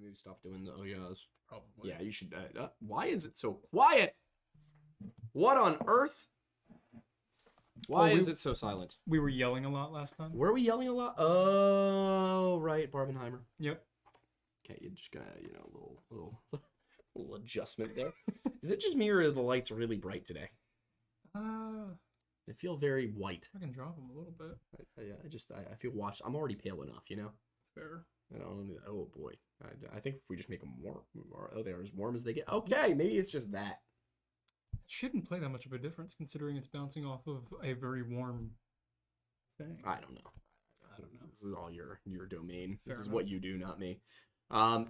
Maybe stop doing the oh yes. Probably. Yeah, you should. Why is it so quiet? What on earth? Why is it so silent? We were yelling a lot last time. Were we yelling a lot? Oh, right, Barbenheimer. Yep. Okay, you're just gonna, little adjustment there. Is it just me or are the lights really bright today? They feel very white. I can drop them a little bit. I feel watched. I'm already pale enough, Fair. I don't. Oh boy. I think if we just make them warm. Oh, they're as warm as they get. Okay, maybe it's just that. It shouldn't play that much of a difference considering it's bouncing off of a very warm thing. I don't know. This is all your domain. Fair This is enough. what you do, not me.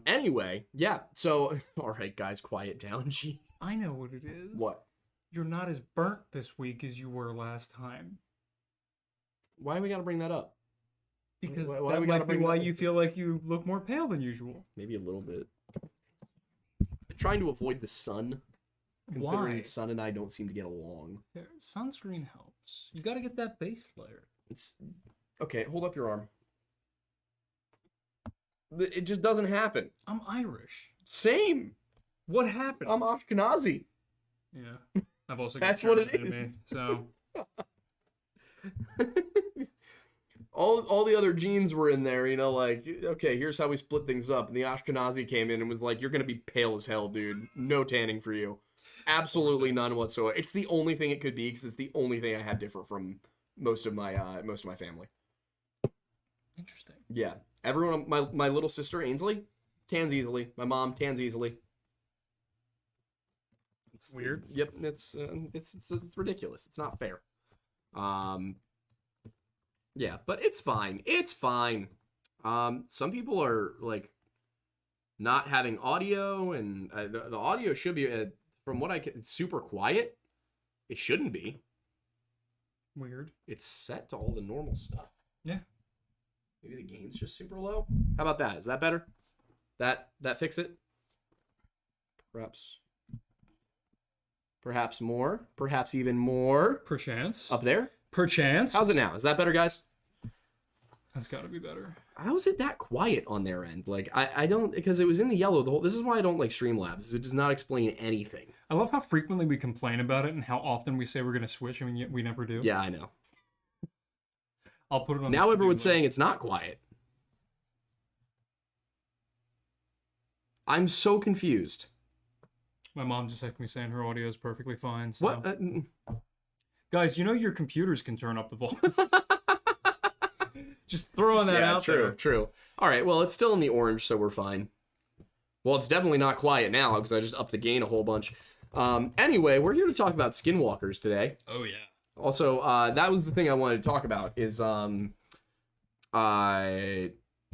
Anyway, yeah. So, all right, guys, quiet down. Gee. I know what it is. What? You're not as burnt this week as you were last time. Why do we gotta bring that up? Because Why that we gotta might be bring why that- you feel like you look more pale than usual. Maybe a little bit. I'm trying to avoid the sun, considering Why? the sun and I don't seem to get along. Sunscreen helps. You gotta get that base layer. It's okay. Hold up your arm. It just doesn't happen. I'm Irish. Same. What happened? I'm Ashkenazi. Yeah. I've also got That's what German it in me, is. so all the other genes were in there, like, okay, here's how we split things up. And the Ashkenazi came in and was like, you're going to be pale as hell, dude. No tanning for you. Absolutely none whatsoever. It's the only thing it could be because it's the only thing I have different from most of my family. interesting. Yeah. Everyone, my little sister, Ainsley, tans easily. My mom tans easily. It's Weird. Yep. It's ridiculous. It's not fair. Yeah, but it's fine. It's fine. Some people are like not having audio, and the audio should be from what I can. It's super quiet. It shouldn't be. Weird. It's set to all the normal stuff. Yeah. Maybe the gain's just super low. How about that? Is that better? That fix it? Perhaps more. Perhaps even more. Perchance. Up there. Perchance. How's it now? Is that better, guys? That's got to be better. How is it that quiet on their end? Like, I don't, because it was in the yellow the whole, this is why I don't like Streamlabs. It does not explain anything. I love how frequently we complain about it and how often we say we're going to switch and yet we never do. Yeah, I know. I'll put it on. Now the everyone's to-do saying list. it's not quiet. I'm so confused. My mom just texted me saying her audio is perfectly fine. So. What? Guys, your computers can turn up the volume. Just throwing that out there. True. All right, well, it's still in the orange, so we're fine. Well, it's definitely not quiet now because I just upped the gain a whole bunch. Anyway, we're here to talk about Skinwalkers today. Oh, yeah. Also, that was the thing I wanted to talk about is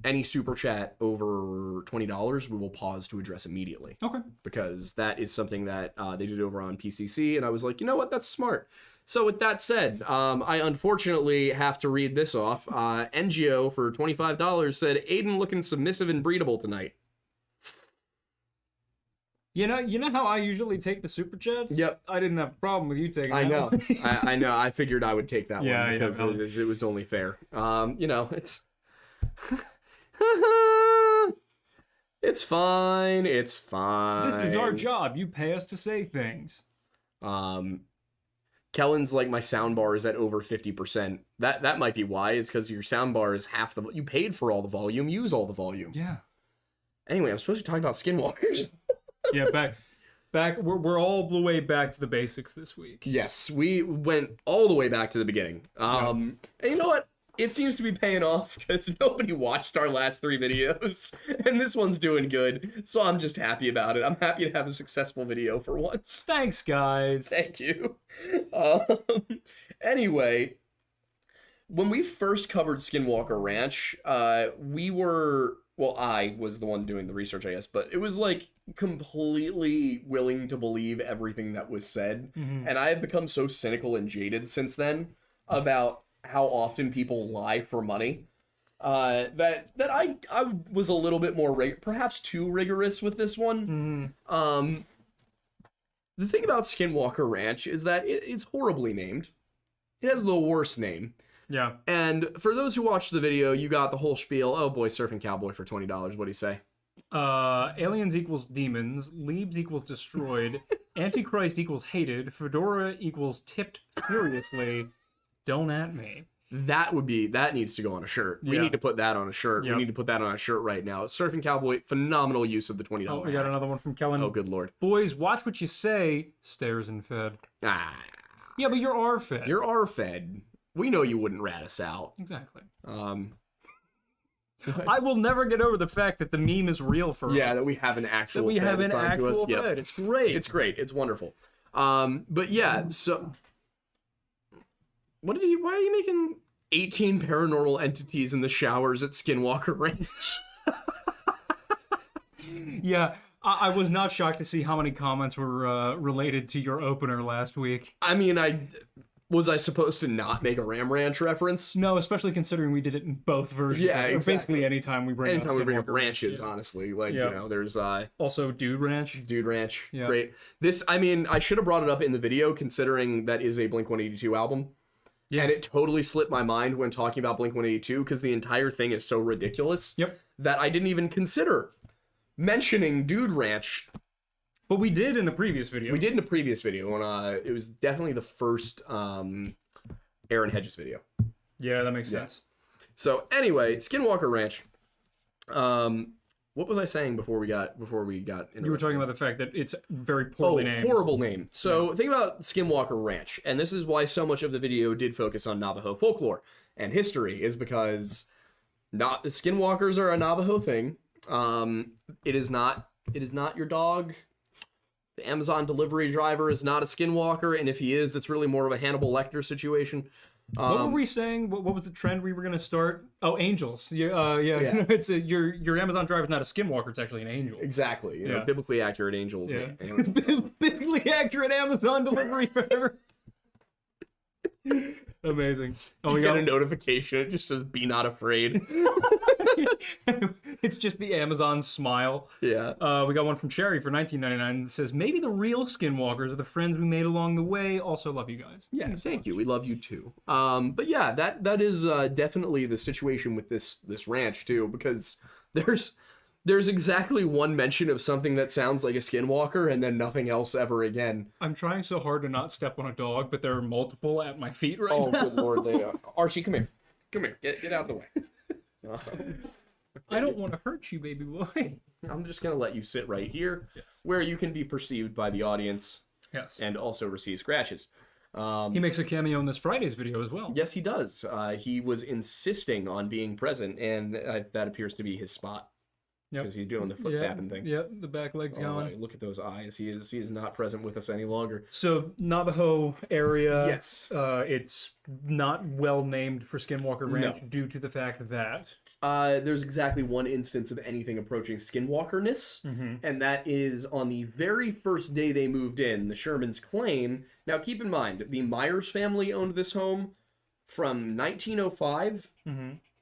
any super chat over $20, we will pause to address immediately. Okay. Because that is something that they did over on PCC, and I was like, you know what, that's smart. So with that said, I unfortunately have to read this off. NGO for $25 said, Aiden looking submissive and breedable tonight. You know how I usually take the super chats? Yep. I didn't have a problem with you taking I that know. one. I know. I figured I would take that Yeah, one yeah, because no. it was only fair. It's... It's fine. It's fine. This is our job. You pay us to say things. Kellen's like, my soundbar is at over 50%. That might be why. It's because your soundbar is half the... You paid for all the volume. Use all the volume. Yeah. Anyway, I'm supposed to be talking about Skinwalkers. Yeah, back. We're all the way back to the basics this week. Yes, we went all the way back to the beginning. And you know what? It seems to be paying off because nobody watched our last 3 videos, and this one's doing good, so I'm just happy about it. I'm happy to have a successful video for once. Thanks, guys. Thank you. Anyway, when we first covered Skinwalker Ranch, I was the one doing the research, I guess, but it was like completely willing to believe everything that was said, and I have become so cynical and jaded since then about how often people lie for money, that I was a little bit more perhaps too rigorous with this one. The thing about Skinwalker Ranch is that it's horribly named. It has the worst name. Yeah. And for those who watched the video, you got the whole spiel. Oh boy, surfing cowboy for $20. What'd he say? Aliens equals demons. Leaves equals destroyed. Antichrist equals hated. Fedora equals tipped furiously. Don't at me. That needs to go on a shirt. We Yeah. need to put that on a shirt. Yep. We need to put that on a shirt right now. Surfing Cowboy, phenomenal use of the $20 Oh, we got hack. another one from Kellen. Oh, good lord. Boys, watch what you say. Stares and fed. Ah, Yeah, but you're R-fed. you're R-fed. We know you wouldn't rat us out. Exactly. I I will never get over the fact that the meme is real for us. that we have an actual That we have an assigned to us. actual Yep. fed. It's great. It's great. It's wonderful. But yeah, so why are you making 18 paranormal entities in the showers at Skinwalker Ranch? Yeah, I was not shocked to see how many comments were related to your opener last week. I mean, was I supposed to not make a Ram Ranch reference? No, especially considering we did it in both versions. Yeah, Or exactly. basically anytime we bring up Anytime Skinwalker ranches, yeah. honestly, like Yeah. you know, there's Also, Dude Ranch. Dude Ranch, Yeah. great. This, I mean, I should have brought it up in the video, considering that is a Blink-182 album. Yeah. And it totally slipped my mind when talking about Blink-182 because the entire thing is so ridiculous Yep. that I didn't even consider mentioning Dude Ranch. But we did in a previous video. We did in a previous video when it was definitely the first Aaron Hedges video. Yeah, that makes sense. So anyway, Skinwalker Ranch. What was I saying before we got You were interrupted? talking about the fact that it's very poorly named. Horrible name. So think about Skinwalker Ranch, and this is why so much of the video did focus on Navajo folklore and history, is because Skinwalkers are a Navajo thing. It is not your dog. The Amazon delivery driver is not a Skinwalker, and if he is, it's really more of a Hannibal Lecter situation. What were we saying? What was the trend we were going to start? Oh, angels. Yeah. It's your Amazon driver is not a Skinwalker. It's actually an angel. Exactly. You know, Yeah. biblically accurate angels. Yeah. And- Biblically accurate Amazon delivery driver. Amazing. Oh, you we get got a notification. It just says, "Be not afraid." It's just the Amazon smile. Yeah. We got one from Cherry for $19.99 that says, maybe the real Skinwalkers are the friends we made along the way. Also love you guys. Yeah, thank you. We love you too. But yeah, that is definitely the situation with this ranch too, because there's exactly one mention of something that sounds like a Skinwalker and then nothing else ever again. I'm trying so hard to not step on a dog, but there are multiple at my feet right Oh, now. good lord! Archie, come here. Come here. Get out of the way. I don't want to hurt you, baby boy. I'm just gonna let you sit right here, Yes. where you can be perceived by the audience Yes. and also receive scratches. He makes a cameo in this Friday's video as well. Yes, he does. He was insisting on being present, and that appears to be his spot. Yep. Because he's doing the foot tapping thing. Yep, the back leg's Oh, going. look at those eyes. He is not present with us any longer. So, Navajo area. Yes. It's not well named for Skinwalker Ranch No. due to the fact that... There's exactly one instance of anything approaching Skinwalkerness, and that is on the very first day they moved in, the Shermans claim. Now, keep in mind, the Myers family owned this home from 1905,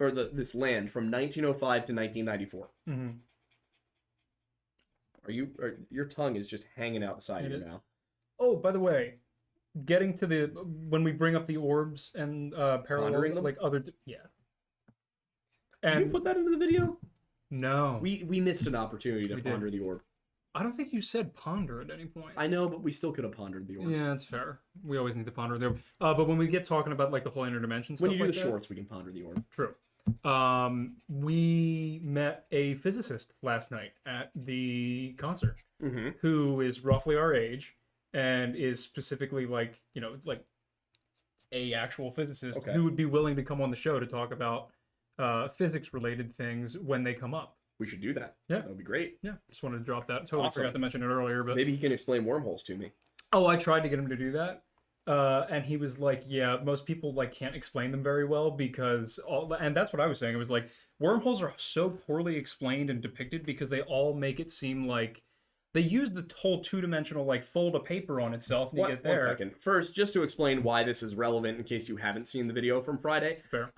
or this land from 1905 to 1994. Your tongue is just hanging out the side of your mouth. Oh, by the way, getting to the... When we bring up the orbs and Pondering parallel, them? like other... Yeah. Did you And put that into the video? no, We missed an opportunity to We did. ponder the orb. I don't think you said ponder at any point. I know, but we still could have pondered the orb. Yeah, that's fair. We always need to ponder there. But when we get talking about like the whole interdimension stuff, When you do like the that, shorts, we can ponder the orb. true. We met a physicist last night at the concert Mm-hmm. who is roughly our age and is specifically like a actual physicist Okay. who would be willing to come on the show to talk about physics related things when they come up. We should do that. Yeah. That would be great. Yeah, just wanted to drop that. Totally Awesome. forgot to mention it earlier, but Maybe he can explain wormholes to me. oh, I tried to get him to do that. And he was like, yeah, most people like can't explain them very well because and that's what I was saying. It was like wormholes are so poorly explained and depicted because they all make it seem like they use the whole two-dimensional like fold of paper on itself and you get there. 1 second. First, just to explain why this is relevant in case you haven't seen the video from Friday. Fair.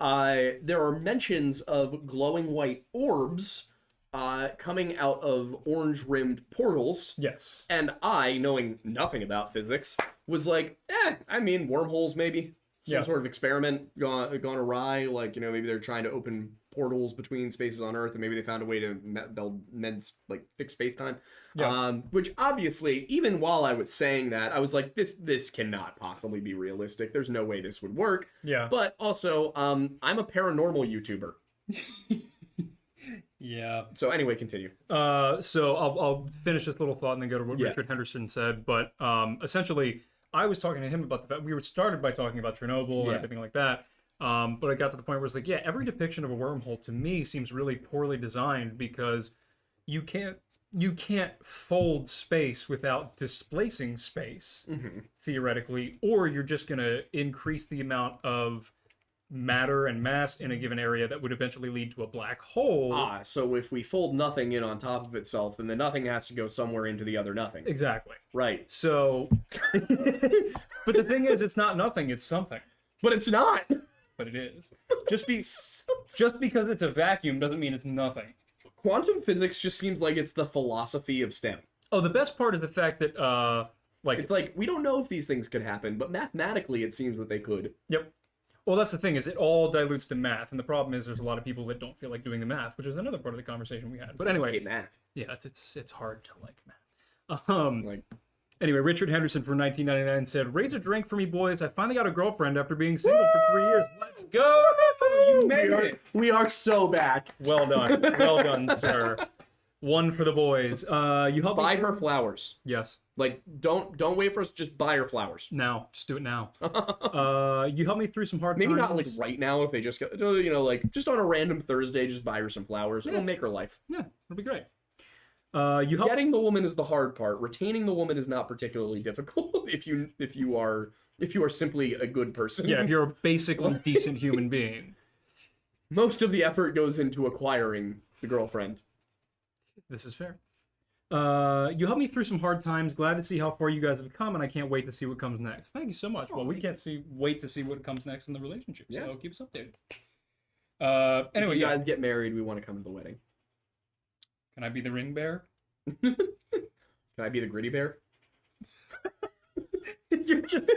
There are mentions of glowing white orbs coming out of orange-rimmed portals. Yes. And I, knowing nothing about physics, was like, I mean, wormholes maybe. Some Yeah. sort of experiment gone awry. Like, maybe they're trying to open portals between spaces on Earth, and maybe they found a way to fix space-time. Yeah. Which obviously, even while I was saying that, I was like, this cannot possibly be realistic. There's no way this would work. Yeah. But also, I'm a paranormal YouTuber. Yeah. So anyway, continue. So I'll finish this little thought and then go to what Yeah. Richard Henderson said. But essentially, I was talking to him about the fact we were started by talking about Chernobyl and Yeah. everything like that. But I got to the point where it's like, yeah, every depiction of a wormhole to me seems really poorly designed because you can't fold space without displacing space, theoretically, or you're just gonna increase the amount of matter and mass in a given area that would eventually lead to a black hole. So if we fold nothing in on top of itself, then the nothing has to go somewhere into the other nothing. Exactly. Right. So, but the thing is, it's not nothing, it's something. But it's not. But it is. Just because it's a vacuum doesn't mean it's nothing. Quantum physics just seems like it's the philosophy of STEM. Oh, the best part is the fact that, It's like, we don't know if these things could happen, but mathematically it seems that they could. Yep. Well, that's the thing, is it all dilutes to math, and the problem is there's a lot of people that don't feel like doing the math, which is another part of the conversation we had. But I anyway, hate math. yeah, it's hard to like math. Like, Anyway, Richard Henderson from 1999 said, "Raise a drink for me, boys. I finally got a girlfriend after being single for 3 years. Let's go! You made it. we are so back. Well done. Well done, sir. One for the boys. You helped Buy me... her flowers. Yes. Like, don't wait for us. Just buy her flowers. Now. Just do it now. You helped me through some hard Maybe times. not like right now if they just go, like just on a random Thursday, just buy her some flowers. It'll make her life. Yeah, it'll be great. You helped... Getting the woman is the hard part. Retaining the woman is not particularly difficult if you are simply a good person. Yeah, if you're a basically decent human being. Most of the effort goes into acquiring the girlfriend. This is fair. You helped me through some hard times. Glad to see how far you guys have come, and I can't wait to see what comes next. Thank you so much. Well, we can't wait to see what comes next in the relationship, so keep us updated. Anyway, if you guys get married, we want to come to the wedding. Can I be the ring bearer? Can I be the gritty bear? You're just...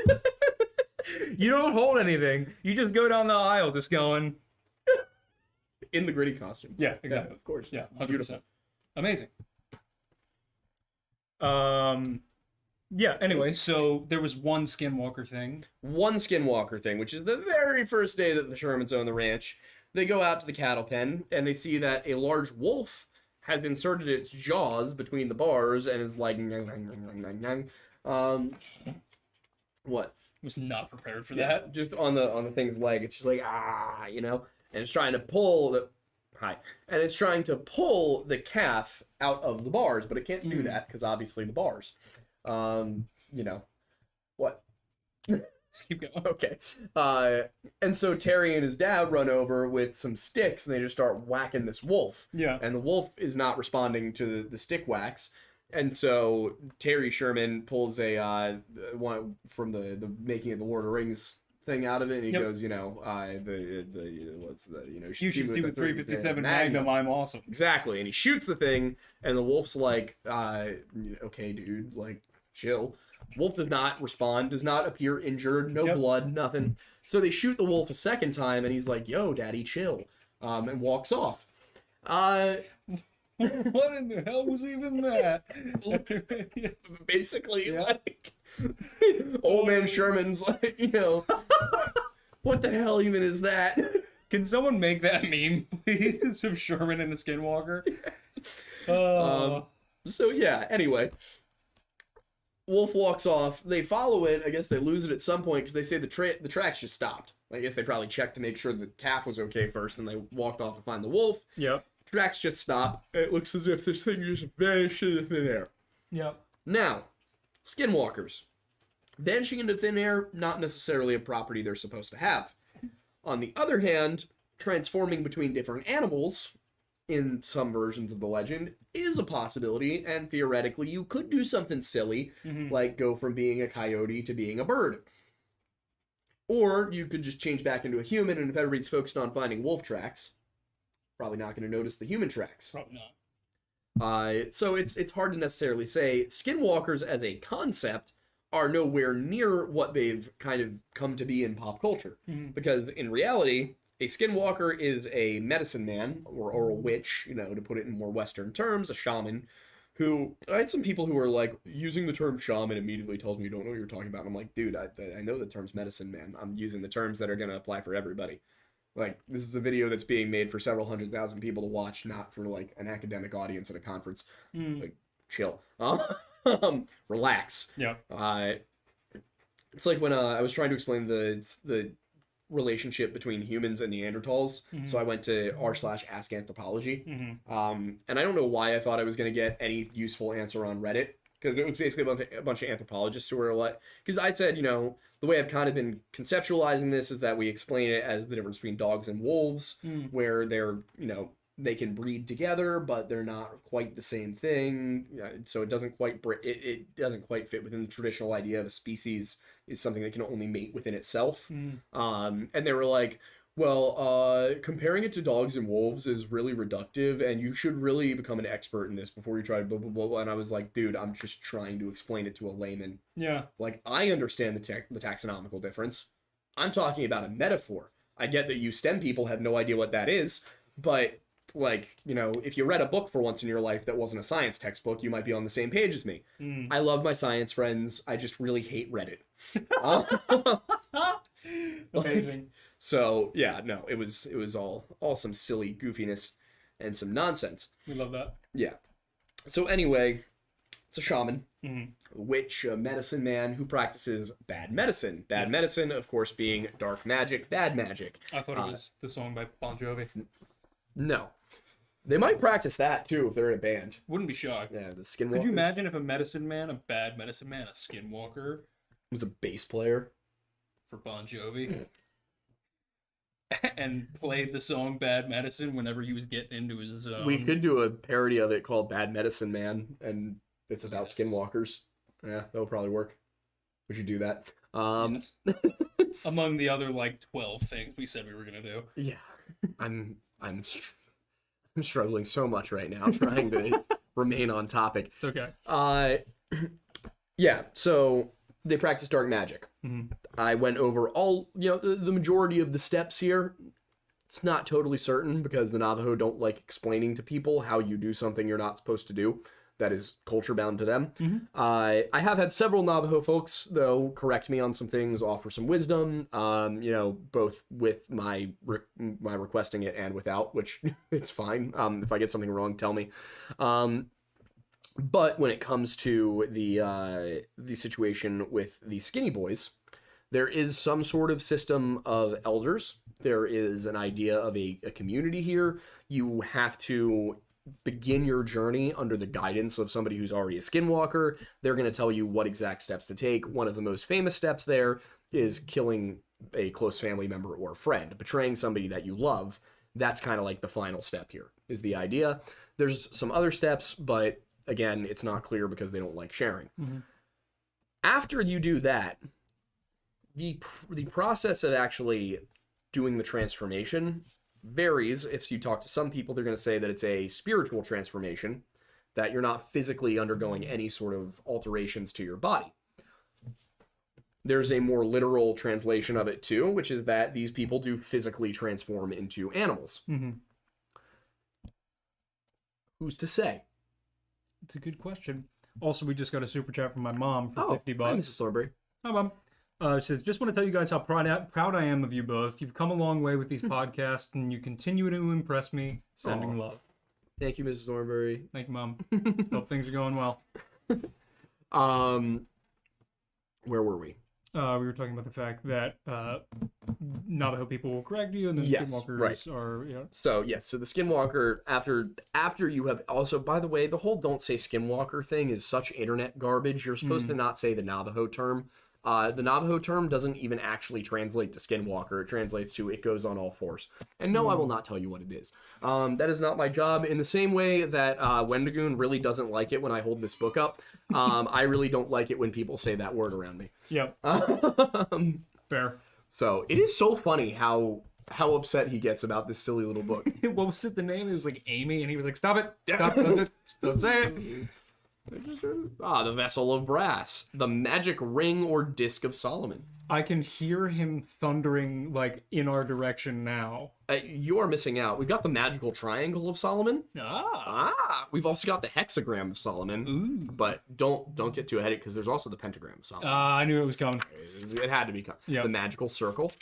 You don't hold anything. You just go down the aisle just going... In the gritty costume. Yeah, exactly. Yeah, of course. Yeah, 100%. Beautiful. Amazing. Yeah, anyway, so there was one Skinwalker thing. One Skinwalker thing, which is the very first day that the Shermans own the ranch. They go out to the cattle pen, and they see that a large wolf has inserted its jaws between the bars and is like... What? Was not prepared for that. Just on the thing's leg. It's just like, and it's trying to pull the... And it's trying to pull the calf out of the bars, but it can't do that, because obviously the bars. What? Let's keep going. Okay. And so Terry and his dad run over with some sticks, and they just start whacking this wolf. Yeah. And the wolf is not responding to the stick whacks. And so Terry Sherman pulls a one from the making of the Lord of the Rings thing out of it, and he goes, You should do with 357 Magnum, I'm awesome. Exactly. And he shoots the thing, and the wolf's like, okay, dude, like, chill. Wolf does not respond, does not appear injured, no blood, nothing. So they shoot the wolf a second time, and he's like, yo, daddy, chill, and walks off. What in the hell was even that? Basically, like, old man Sherman's like, what the hell even is that? Can someone make that meme, please, of Sherman and a Skinwalker? So yeah, anyway. Wolf walks off. They follow it. I guess they lose it at some point because they say the tracks just stopped. I guess they probably checked to make sure the calf was okay first, and they walked off to find the wolf. Yep. Tracks just stop. It looks as if this thing just vanished into thin air. Yep. Now, Skinwalkers. Vanishing into thin air, not necessarily a property they're supposed to have. On the other hand, transforming between different animals, in some versions of the legend, is a possibility, and theoretically you could do something silly, like go from being a coyote to being a bird. Or you could just change back into a human, and if everybody's focused on finding wolf tracks, probably not going to notice the human tracks. Probably not. So it's hard to necessarily say. Skinwalkers as a concept are nowhere near what they've kind of come to be in pop culture. Because in reality, a skinwalker is a medicine man or a witch, to put it in more Western terms, a shaman. Who I had some people who were like, using the term shaman immediately tells me you don't know what you're talking about. And I'm like, dude, I know the term's medicine man. I'm using the terms that are gonna apply for everybody. Like, this is a video that's being made for several 100,000 people to watch, not for like an academic audience at a conference. Like, chill. Relax. Yeah. It's like when I was trying to explain the relationship between humans and Neanderthals. So I went to r/ask anthropology. And I don't know why I thought I was going to get any useful answer on Reddit, because it was basically a bunch of anthropologists who were like, because I said, the way I've kind of been conceptualizing this is that we explain it as the difference between dogs and wolves, where they're, they can breed together, but they're not quite the same thing. So it doesn't quite it doesn't quite fit within the traditional idea of a species is something that can only mate within itself. And they were like, well, comparing it to dogs and wolves is really reductive, and you should really become an expert in this before you try to blah, blah, blah, blah. And I was like, dude, I'm just trying to explain it to a layman. Yeah. Like, I understand the taxonomical difference. I'm talking about a metaphor. I get that you STEM people have no idea what that is, but like, if you read a book for once in your life that wasn't a science textbook, you might be on the same page as me. I love my science friends. I just really hate Reddit. Amazing. So yeah, no, it was all some silly goofiness and some nonsense. We love that. Yeah. So anyway, it's a shaman, a witch, a medicine man who practices bad medicine. Bad medicine, of course, being dark magic, bad magic. I thought it was the song by Bon Jovi. No. They might practice that, too, if they're in a band. Wouldn't be shocked. Yeah, the Skinwalkers. Could you imagine if a medicine man, a bad medicine man, a skinwalker... was a bass player? For Bon Jovi. And played the song Bad Medicine whenever he was getting into his zone. We could do a parody of it called Bad Medicine Man, and it's about skinwalkers. Yeah, that would probably work. We should do that. Yes. Among the other, 12 things we said we were going to do. Yeah. I'm struggling so much right now trying to remain on topic. It's okay. Yeah, so they practice dark magic. I went over all, the majority of the steps here. It's not totally certain because the Navajo don't like explaining to people how you do something you're not supposed to do. That is culture bound to them. I have had several Navajo folks, though, correct me on some things, offer some wisdom, both with my requesting it and without, which it's fine. If I get something wrong, tell me. But when it comes to the situation with the skinny boys, there is some sort of system of elders. There is an idea of a community here. You have to begin your journey under the guidance of somebody who's already a skinwalker. They're going to tell you what exact steps to take. One of the most famous steps there is killing a close family member or friend, betraying somebody that you love. That's kind of like the final step here, is the idea. There's some other steps, but again, it's not clear because they don't like sharing. After you do that, the process of actually doing the transformation varies. If you talk to some people, they're going to say that it's a spiritual transformation, that you're not physically undergoing any sort of alterations to your body. There's a more literal translation of it too, which is that these people do physically transform into animals. Who's to say? It's a good question. Also, we just got a super chat from my mom for $50. Hi, Mrs. Thornberry. Hi, Mom. She says, just want to tell you guys how proud I am of you both. You've come a long way with these podcasts, and you continue to impress me. Sending love. Thank you, Mrs. Thornberry. Thank you, Mom. Hope things are going well. Where were we? We were talking about the fact that Navajo people will correct you, and the Skinwalkers are, So the Skinwalker, after you have also, by the way, the whole don't say Skinwalker thing is such internet garbage. You're supposed to not say the Navajo term. The Navajo term doesn't even actually translate to Skinwalker. It translates to it goes on all fours. And no, I will not tell you what it is. That is not my job. In the same way that Wendigoon really doesn't like it when I hold this book up, I really don't like it when people say that word around me. Yep. Fair. So it is so funny how upset he gets about this silly little book. What was it, the name? It was like Amy, and he was like, stop it. Stop it. Don't say it. The Vessel of Brass. The Magic Ring or Disc of Solomon. I can hear him thundering, like, in our direction now. You are missing out. We've got the magical triangle of Solomon. Ah. We've also got the hexagram of Solomon. Ooh. But don't get too ahead because there's also the pentagram of Solomon. I knew it was coming. It had to be coming. Yep. The magical circle.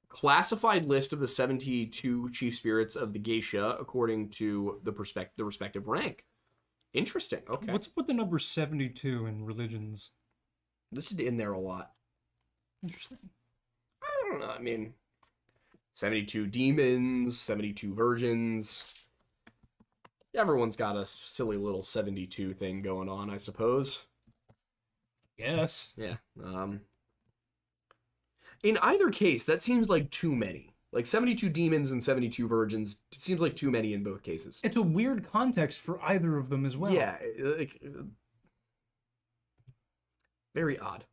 Classified list of the 72 chief spirits of the geisha according to the respective rank. Interesting. Okay. What's with the number 72 in religions? This is in there a lot. Interesting. I don't know. I mean, 72 demons, 72 virgins. Everyone's got a silly little 72 thing going on, I suppose. Yes. Yeah. In either case, that seems like too many. Like 72 demons and 72 virgins, it seems like too many in both cases. It's a weird context for either of them as well. Yeah. Very odd.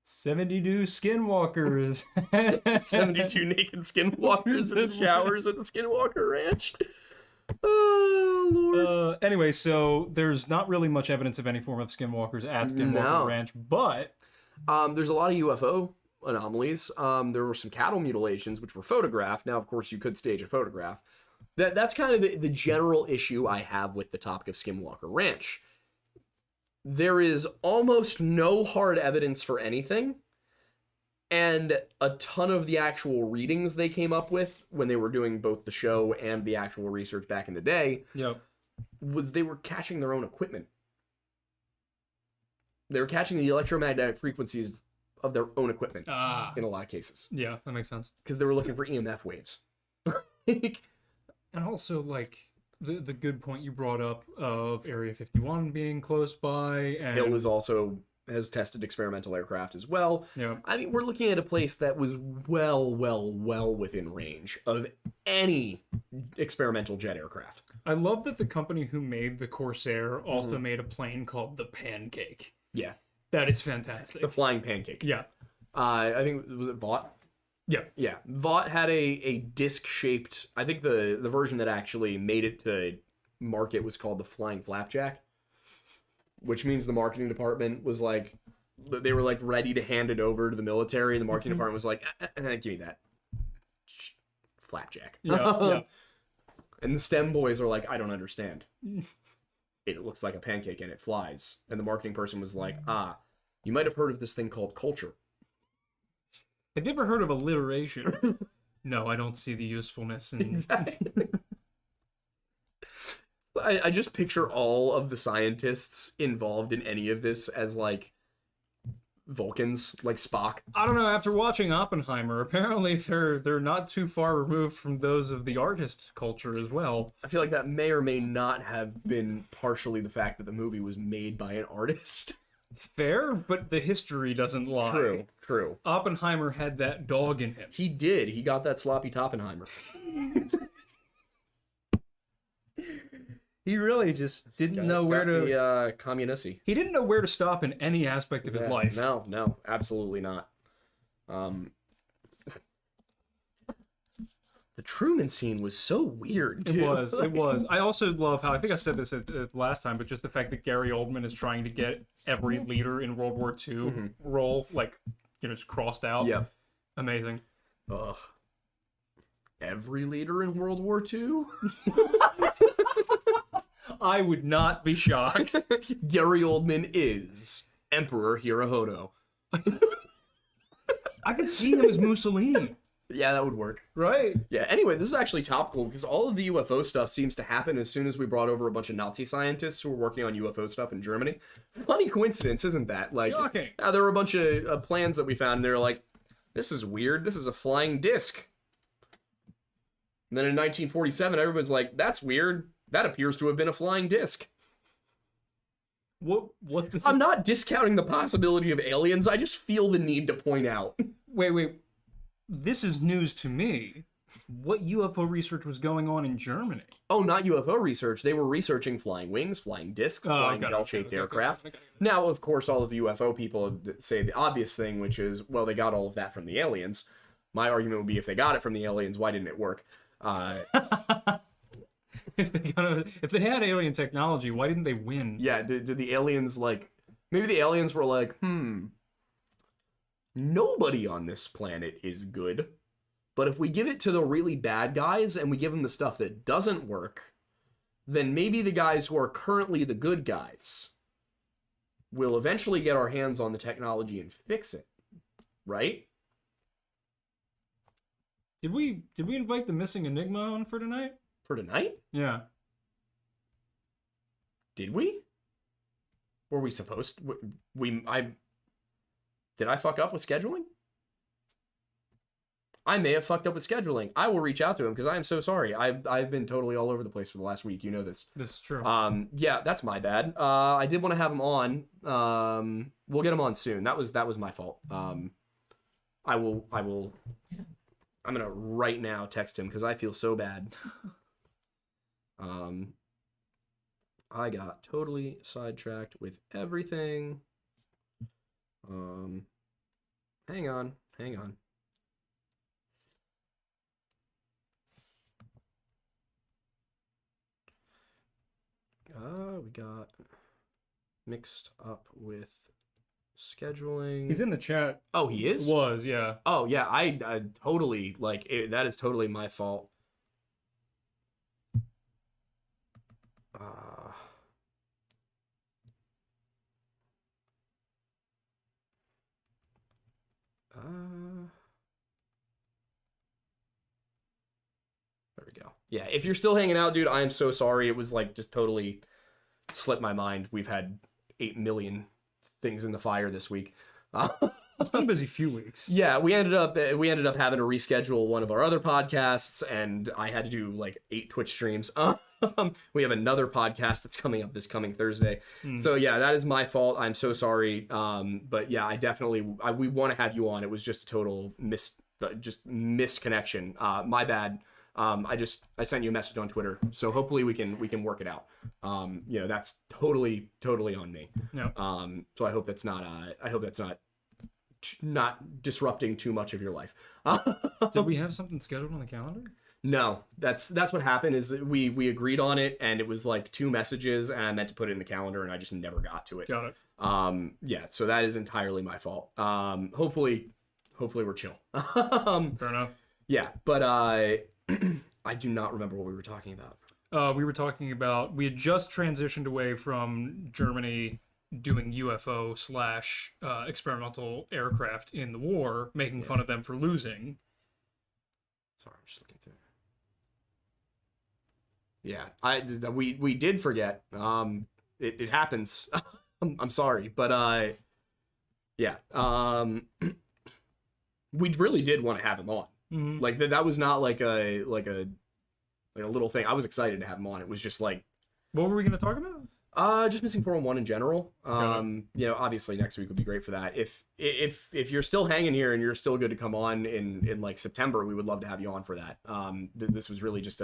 72 skinwalkers. 72 naked skinwalkers in the showers at the Skinwalker Ranch. Oh, Lord. Anyway, so there's not really much evidence of any form of skinwalkers at Skinwalker Ranch, but... There's a lot of UFO anomalies. There were some cattle mutilations, which were photographed. Now, of course, you could stage a photograph. That's kind of the general issue I have with the topic of Skinwalker Ranch. There is almost no hard evidence for anything, and a ton of the actual readings they came up with when they were doing both the show and the actual research back in the day was they were catching their own equipment. They were catching the electromagnetic frequencies of their own equipment in a lot of cases. Yeah, that makes sense. Because they were looking for EMF waves. And also, like... The good point you brought up of Area 51 being close by, and Hill has tested experimental aircraft as well. Yeah. I mean, we're looking at a place that was well within range of any experimental jet aircraft. I love that the company who made the Corsair also made a plane called the Pancake. Yeah. That is fantastic. The flying pancake. Yeah. I think, was it Vought? Yeah. Yeah. Vought had a disc-shaped... I think the version that actually made it to market was called the Flying Flapjack, which means the marketing department was like... They were like ready to hand it over to the military, and the marketing department was like, give me that. Flapjack. Yeah. And the STEM boys are like, I don't understand. It looks like a pancake and it flies. And the marketing person was like, you might have heard of this thing called culture. Have you ever heard of alliteration? No, I don't see the usefulness in... Exactly. I just picture all of the scientists involved in any of this as, like, Vulcans, like Spock. I don't know, after watching Oppenheimer, apparently they're not too far removed from those of the artist culture as well. I feel like that may or may not have been partially the fact that the movie was made by an artist. Fair, but the history doesn't lie. True. Oppenheimer had that dog in him. He did. He got that sloppy Toppenheimer. He really just didn't know where to... The communisti. He didn't know where to stop in any aspect of his life. No, absolutely not. The Truman scene was so weird, too. It was. I also love how, I think I said this at last time, but just the fact that Gary Oldman is trying to get every leader in World War II role, like, just crossed out. Yeah. Amazing. Ugh. Every leader in World War II? I would not be shocked. Gary Oldman is Emperor Hirohito. I could see him as Mussolini. Yeah, that would work. Right. Yeah, anyway, this is actually topical because all of the UFO stuff seems to happen as soon as we brought over a bunch of Nazi scientists who were working on UFO stuff in Germany. Funny coincidence, isn't that? Like, shocking. There were a bunch of plans that we found, and they were like, this is weird. This is a flying disc. And then in 1947, everybody's like, that's weird. That appears to have been a flying disc. What's this? I'm not discounting the possibility of aliens. I just feel the need to point out. Wait. This is news to me. What UFO research was going on in Germany? Oh, not UFO research. They were researching flying wings, flying discs, flying bell-shaped aircraft. Now, of course, all of the UFO people say the obvious thing, which is, well, they got all of that from the aliens. My argument would be, if they got it from the aliens, why didn't it work? If they had alien technology, why didn't they win? Yeah, did the aliens, like... Maybe the aliens were like, nobody on this planet is good. But if we give it to the really bad guys and we give them the stuff that doesn't work, then maybe the guys who are currently the good guys will eventually get our hands on the technology and fix it. Right? Did we invite the missing Enigma on for tonight? For tonight? Yeah. Did we? Were we supposed to? Did I fuck up with scheduling? I may have fucked up with scheduling. I will reach out to him because I am so sorry. I've been totally all over the place for the last week. You know this. This is true. Yeah, that's my bad. I did want to have him on. We'll get him on soon. That was my fault. I'm gonna right now text him because I feel so bad. I got totally sidetracked with everything. Hang on. We got mixed up with scheduling. He's in the chat. Oh, he is? Was, yeah. Oh, yeah, I totally, like, that is totally my fault. There we go. Yeah, if you're still hanging out, dude, I am so sorry. It was like just totally slipped my mind. We've had 8 million things in the fire this week. It's been a busy few weeks. Yeah, we ended up having to reschedule one of our other podcasts, and I had to do like 8 Twitch streams. We have another podcast that's coming up this coming Thursday. So yeah, that is my fault. I'm so sorry. But yeah, we want to have you on. It was just a total missed connection. My bad. I sent you a message on Twitter, so hopefully we can work it out. That's totally on me. No. So I hope that's not disrupting too much of your life. Did we have something scheduled on the calendar? No, that's what happened is we agreed on it, and it was like 2 messages, and I meant to put it in the calendar, and I just never got to it. Got it. Yeah, so that is entirely my fault. Hopefully we're chill. Fair enough. Yeah, but I do not remember what we were talking about. We were talking about, we had just transitioned away from Germany doing UFO / experimental aircraft in the war, making fun of them for losing. Sorry, I'm just looking through. Yeah, we did forget. It happens. I'm sorry, but yeah. We really did want to have him on. Mm-hmm. Like that was not like a little thing. I was excited to have him on. It was just like, what were we going to talk about? Just missing 411 in general. Obviously next week would be great for that. If you're still hanging here and you're still good to come on in like September, we would love to have you on for that. This was really just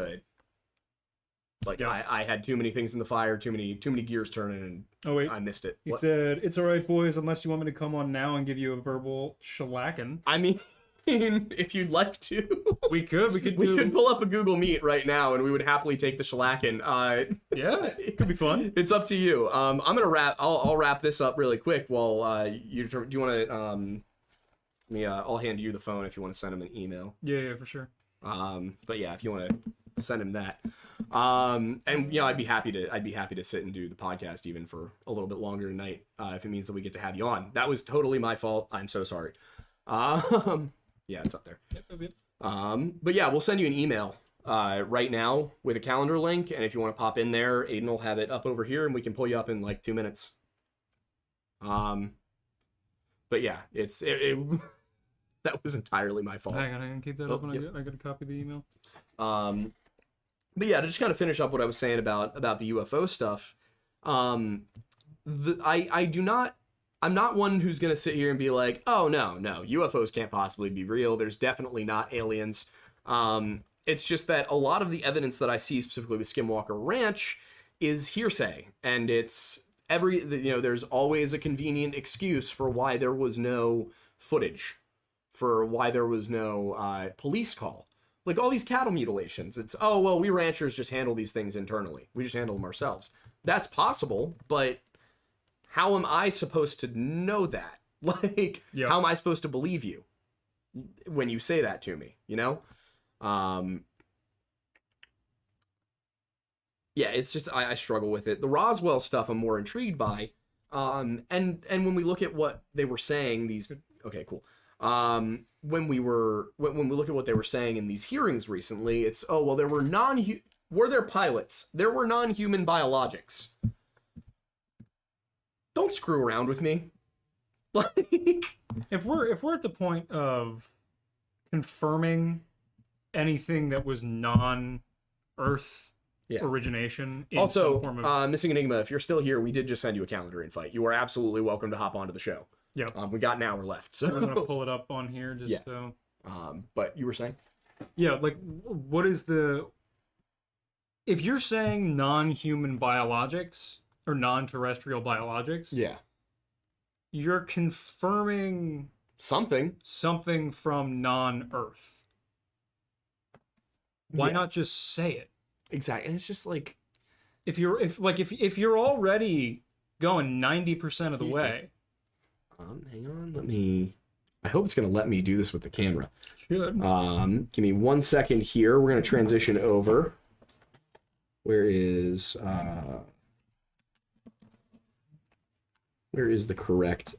I had too many things in the fire, too many gears turning, and I missed it. He said, "It's all right, boys, unless you want me to come on now and give you a verbal shellacking." I mean, if you'd like to, we could pull up a Google Meet right now, and we would happily take the shellacking. Yeah, it could be fun. It's up to you. I'm gonna wrap. I'll wrap this up really quick. While do you want to? I'll hand you the phone if you want to send him an email. Yeah, for sure. But yeah, if you want to send him that, and I'd be happy to sit and do the podcast even for a little bit longer tonight, if it means that we get to have you on. That was totally my fault. I'm so sorry. Yeah, it's up there. Yep. But yeah, we'll send you an email right now with a calendar link, and if you want to pop in there, Aiden will have it up over here, and we can pull you up in like 2 minutes. But yeah, that was entirely my fault. Hang on, keep that open. Yep. I got to copy the email. But yeah, to just kind of finish up what I was saying about the UFO stuff, I'm not one who's going to sit here and be like, oh, no, UFOs can't possibly be real. There's definitely not aliens. It's just that a lot of the evidence that I see specifically with Skinwalker Ranch is hearsay. And it's there's always a convenient excuse for why there was no footage, for why there was no police call. Like all these cattle mutilations, it's, oh, well, we ranchers just handle these things internally. We just handle them ourselves. That's possible, but how am I supposed to know that? Like, Yeah. how am I supposed to believe you when you say that to me, you know? Yeah, it's just, I struggle with it. The Roswell stuff I'm more intrigued by. And when we look at what they were saying, these, okay, cool. When we look at what they were saying in these hearings recently, it's, oh, well, were there pilots? There were non-human biologics. Don't screw around with me. Like, if we're at the point of confirming anything that was non-Earth origination in also, some form of... Missing Enigma, if you're still here, we did just send you a calendar invite. You are absolutely welcome to hop onto the show. Yeah. We got an hour left, so I'm gonna pull it up on here just so. But you were saying? Yeah, like, what is the... If you're saying non-human biologics or non-terrestrial biologics, Yeah. you're confirming Something from non-Earth. Why not just say it? Exactly. And it's just like, if you're already going 90% of the way. Hang on, I hope it's gonna let me do this with the camera. Should. Give me 1 second here. We're gonna transition over. Where is the correct